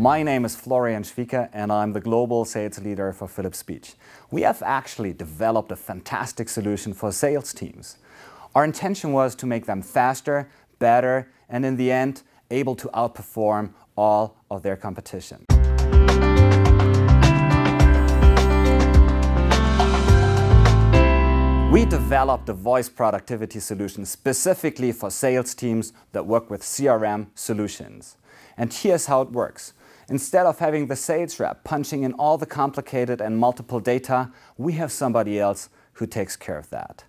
My name is Florian Schwiecker and I'm the Global Sales Leader for Philips Speech. We have actually developed a fantastic solution for sales teams. Our intention was to make them faster, better, and in the end, able to outperform all of their competition. We developed a voice productivity solution specifically for sales teams that work with CRM solutions. And here's how it works. Instead of having the sales rep punching in all the complicated and multiple data, we have somebody else who takes care of that.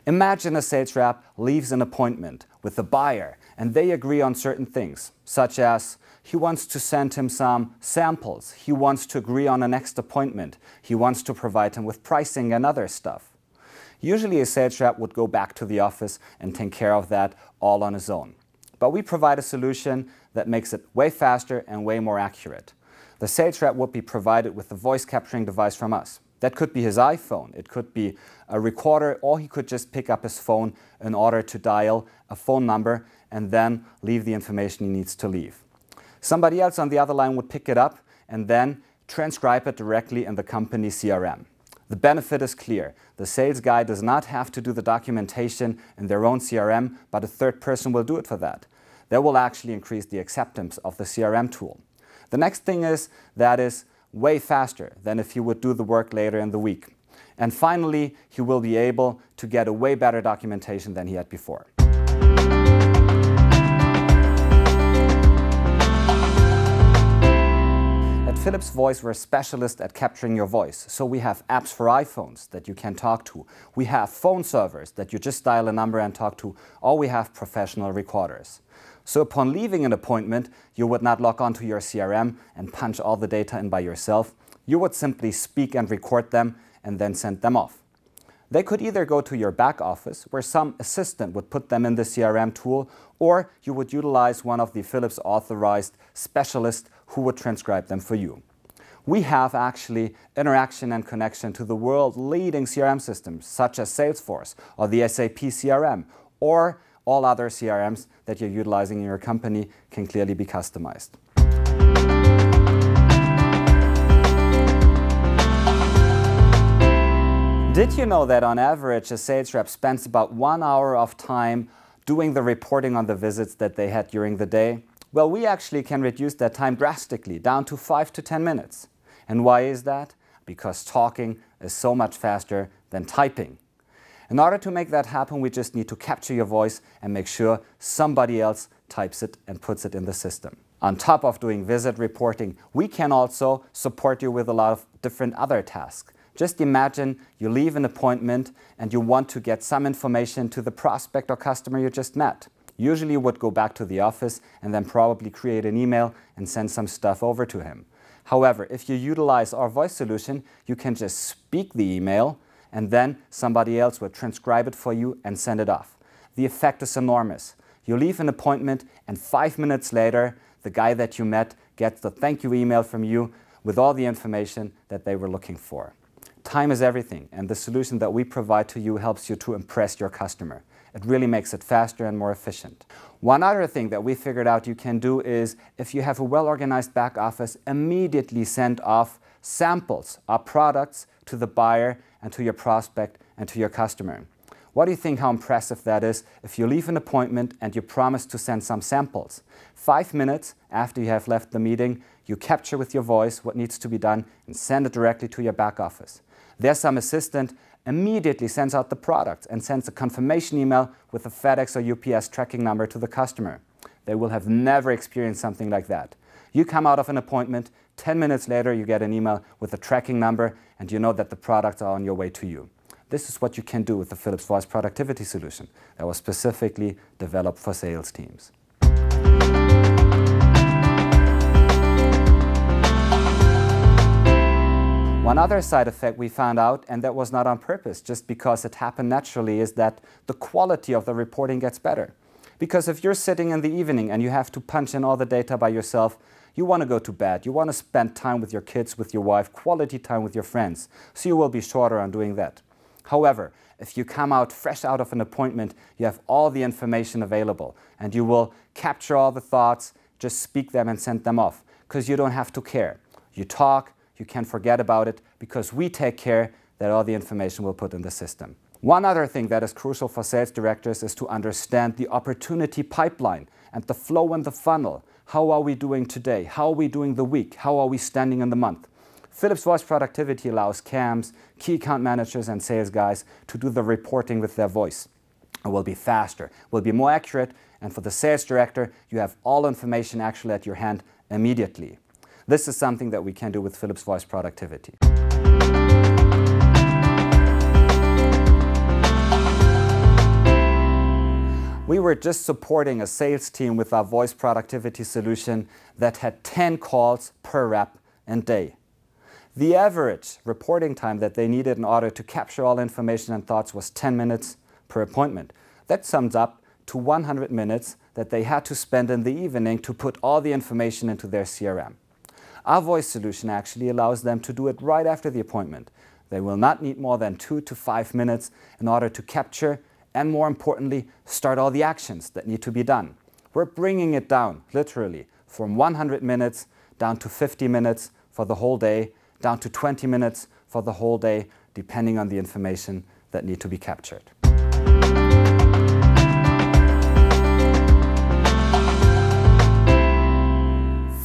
Imagine a sales rep leaves an appointment with the buyer and they agree on certain things, such as he wants to send him some samples, he wants to agree on a next appointment, he wants to provide him with pricing and other stuff. Usually a sales rep would go back to the office and take care of that all on his own. But we provide a solution that makes it way faster and way more accurate. The sales rep would be provided with a voice capturing device from us. That could be his iPhone, it could be a recorder, or he could just pick up his phone in order to dial a phone number and then leave the information he needs to leave. Somebody else on the other line would pick it up and then transcribe it directly in the company CRM. The benefit is clear. The sales guy does not have to do the documentation in their own CRM, but a third person will do it for that. That will actually increase the acceptance of the CRM tool. The next thing is that is way faster than if he would do the work later in the week. And finally, he will be able to get a way better documentation than he had before. At Philips Voice, we're specialists at capturing your voice. So we have apps for iPhones that you can talk to. We have phone servers that you just dial a number and talk to, or we have professional recorders. So upon leaving an appointment, you would not log onto your CRM and punch all the data in by yourself. You would simply speak and record them and then send them off. They could either go to your back office, where some assistant would put them in the CRM tool, or you would utilize one of the Philips authorized specialists who would transcribe them for you. We have actually interaction and connection to the world's leading CRM systems, such as Salesforce or the SAP CRM, or all other CRMs that you're utilizing in your company can clearly be customized. Did you know that on average a sales rep spends about 1 hour of time doing the reporting on the visits that they had during the day? Well, we actually can reduce that time drastically, down to 5 to 10 minutes. And why is that? Because talking is so much faster than typing. In order to make that happen, we just need to capture your voice and make sure somebody else types it and puts it in the system. On top of doing visit reporting, we can also support you with a lot of different other tasks. Just imagine you leave an appointment and you want to get some information to the prospect or customer you just met. Usually you would go back to the office and then probably create an email and send some stuff over to him. However, if you utilize our voice solution, you can just speak the email and then somebody else will transcribe it for you and send it off. The effect is enormous. You leave an appointment and 5 minutes later, the guy that you met gets the thank you email from you with all the information that they were looking for. Time is everything, and the solution that we provide to you helps you to impress your customer. It really makes it faster and more efficient. One other thing that we figured out you can do is, if you have a well-organized back office, immediately send off samples of products to the buyer and to your prospect and to your customer. What do you think how impressive that is if you leave an appointment and you promise to send some samples? 5 minutes after you have left the meeting, you capture with your voice what needs to be done and send it directly to your back office. There some assistant immediately sends out the product and sends a confirmation email with a FedEx or UPS tracking number to the customer. They will have never experienced something like that. You come out of an appointment, 10 minutes later you get an email with a tracking number and you know that the products are on your way to you. This is what you can do with the Philips Voice Productivity Solution that was specifically developed for sales teams. One other side effect we found out, and that was not on purpose, just because it happened naturally, is that the quality of the reporting gets better. Because if you're sitting in the evening and you have to punch in all the data by yourself, you want to go to bed, you want to spend time with your kids, with your wife, quality time with your friends, so you will be shorter on doing that. However, if you come out fresh out of an appointment, you have all the information available and you will capture all the thoughts, just speak them and send them off. because you don't have to care. You talk, you can forget about it, because we take care that all the information will put in the system. One other thing that is crucial for sales directors is to understand the opportunity pipeline and the flow in the funnel. How are we doing today? How are we doing the week? How are we standing in the month? Philips Voice Productivity allows CAMs, key account managers and sales guys to do the reporting with their voice. It will be faster, will be more accurate, and for the sales director, you have all information actually at your hand immediately. This is something that we can do with Philips Voice Productivity. We were just supporting a sales team with our voice productivity solution that had 10 calls per rep a day. The average reporting time that they needed in order to capture all information and thoughts was 10 minutes per appointment. That sums up to 100 minutes that they had to spend in the evening to put all the information into their CRM. Our voice solution actually allows them to do it right after the appointment. They will not need more than 2 to 5 minutes in order to capture and, more importantly, start all the actions that need to be done. We're bringing it down, literally, from 100 minutes down to 50 minutes for the whole day, down to 20 minutes for the whole day, depending on the information that need to be captured.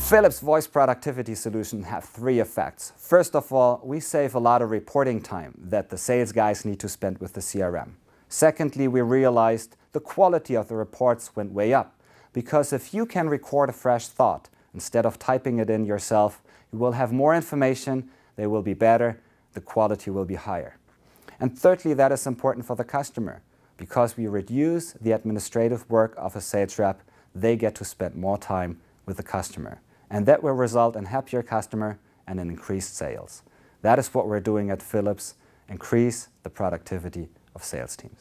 Philips Voice Productivity Solution have 3 effects. First of all, we save a lot of reporting time that the sales guys need to spend with the CRM. Secondly, we realized the quality of the reports went way up, because if you can record a fresh thought instead of typing it in yourself, you will have more information, they will be better, the quality will be higher. And thirdly, that is important for the customer, because we reduce the administrative work of a sales rep, they get to spend more time with the customer. And that will result in happier customer and in increased sales. That is what we're doing at Philips, increase the productivity of sales teams.